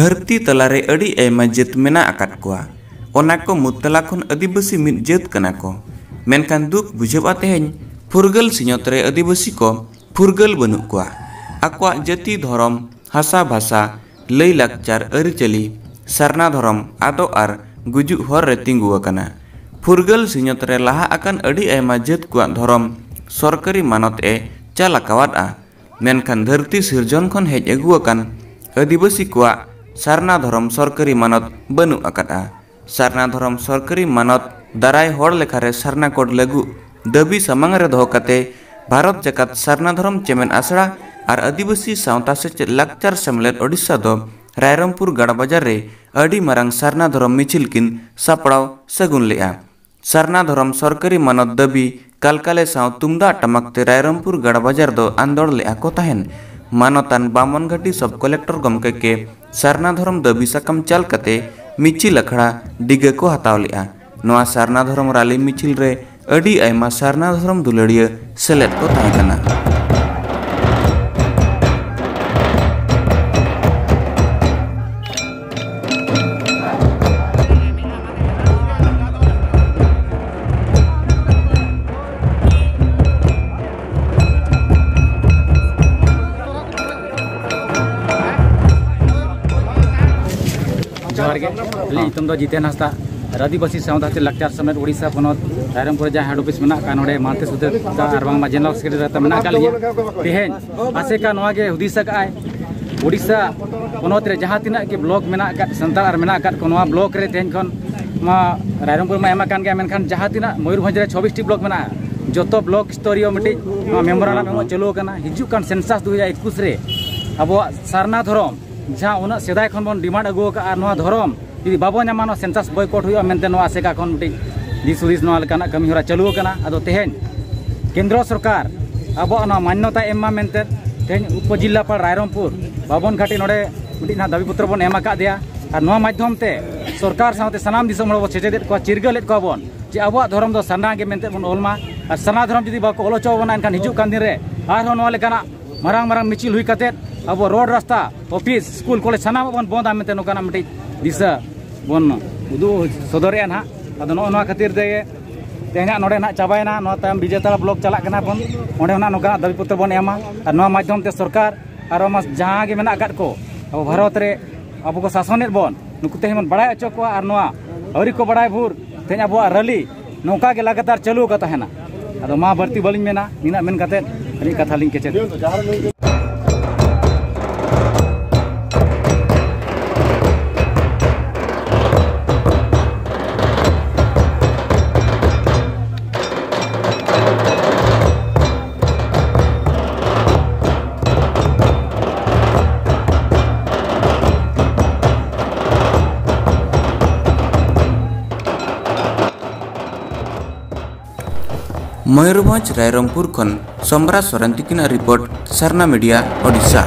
धरती तलारे अड़ी आयमा जात मेना आकात कोआ ओना को मुतला खन आदिवासी मिद जात कना को मेनखान दुख बुझावा तेहेñ फुरगल सिñot रे आदिवासी को फुरगल बनु कोआ आकवा जाति धरम हासा भाषा लई लाकचार अरिचली सरना धरम आदो आर गुजु हर रे तिंगु आकना फुरगल सिñot रे लाहा आकान अड़ी आयमा जात कोआ धरम सरकारी मानत ए चालाकावाद आ मेनखान धरती सिरजन खन हेज अगु आकान आदिवासी कोआ सारना धरम सरकारी मानत बनु आकादा सारना धरम सरकारी मानत दाराय हर लेखारे सारना कोड लागू दाबी सामांग रे दोह काते भारत जकात सारना धरम चेमेन आसड़ा और आदिवासी सावता से लाकचार सेमलेट ओडिशा दो रायरंगपुर गाड़ा बाजार रे अड़ी मारांग सारना धरम मिचिल किन सापड़ाव सगुन लेआ सारना धरम सरकारी मानत दाबी कालकाले साव तुमदा टमाकते रायरंगपुर गाड़ा बाजार दो आंदोड़ लेआ को ताहेन मानतान बामन घाटी सब कलेक्टर गमके के सारना धरम दाबी साकम चाल कते मिचिल अखड़ा डिगे को हताव लेआ नोआ सारना धरम राली मिचिल रे अड़ी आयमा सारना धरम दुलड़िया सेलेट को ताहे कना। जोहार गे तुम दो जितेन हांसदा आदिवासी सावता से लाकचार समेत उड़ीसा पनत रायरंगपुर जहाँ हेड ऑफिस मेना का नोडे मानते सुते आर बांगमा जनरल सेक्रेटरी मेना का लिए तेहेñ आसेका नोआ गे हुदिस आकाय उड़ीसा पनत रे जहाँ तिना के ब्लॉक मेना का संताल आर मेना का को नोआ ब्लॉक रे तेहेñ खन मा रायरंगपुर मा एमा कान गे मेनखान जहाँ तिना मयूरभंज रे 26 टी ब्लॉक मेना जोतो ब्लॉक स्तरीय मिटे मेंबर वाला मेमो चलो कना हिजु कान सेंसस 2021 रे अबो सारना धरम जहाँ उना सेदाय खन बन डिमांड अगु का नोआ धरम यदि बाबो नामा सेंसस बॉयकॉट हुआ मेनते नोआ आसेका खन मिटे दिस हुदिस नोआ लेकाना कमी होरा चलू कना अदो तेहेñ केंद्र सरकार अबो ना मान्यता एमा मेनते तेहेñ उपजिल्लापाल रायरंगपुर बाबन घाटी नोडे मिटे ना दाबी पत्र बन एमा का दिया और नोआ माध्यम ते सरकार साथे सनाम दिसम हड़ बो सेचेदेत को चिरगलेत को बन जे अबो धरम दो सारना गे मेनते बन ओलमा और सारना धरम यदि बाको ओलोचो बना एनखान हिजु कान दिन रे आर नोआ लेकाना मारांग मारांग मिचिल हुई कते अब रोड रास्ता ऑफिस स्कूल कॉलेज सानाम बन बंद आमते नोकाना मिटे दिशा बन उदू सदरे ना अद नो खातिर दे तेना नोडे ना चाबायना नो ताम विजेता ब्लॉक चला कना बन ओंडे ना नोका दाबी पत्र बन एमा और नो माध्यम ते सरकार और जहाँ गे मेना काट को अब भारत रे अब को शासनेत बन नुकु ते मन बड़ाय अचो को और नो अवरी को बड़ाय भूर तेना अब रैली नौका के लगातार चलू का तहना अद मा भर्ती बलिन मेना निना मेन कते अनी कथा लिंक के चेत मयूरभंज रायरंगपुर खन सम्राट सोरेन तिकिना रिपोर्ट सरना मीडिया ओडिशा।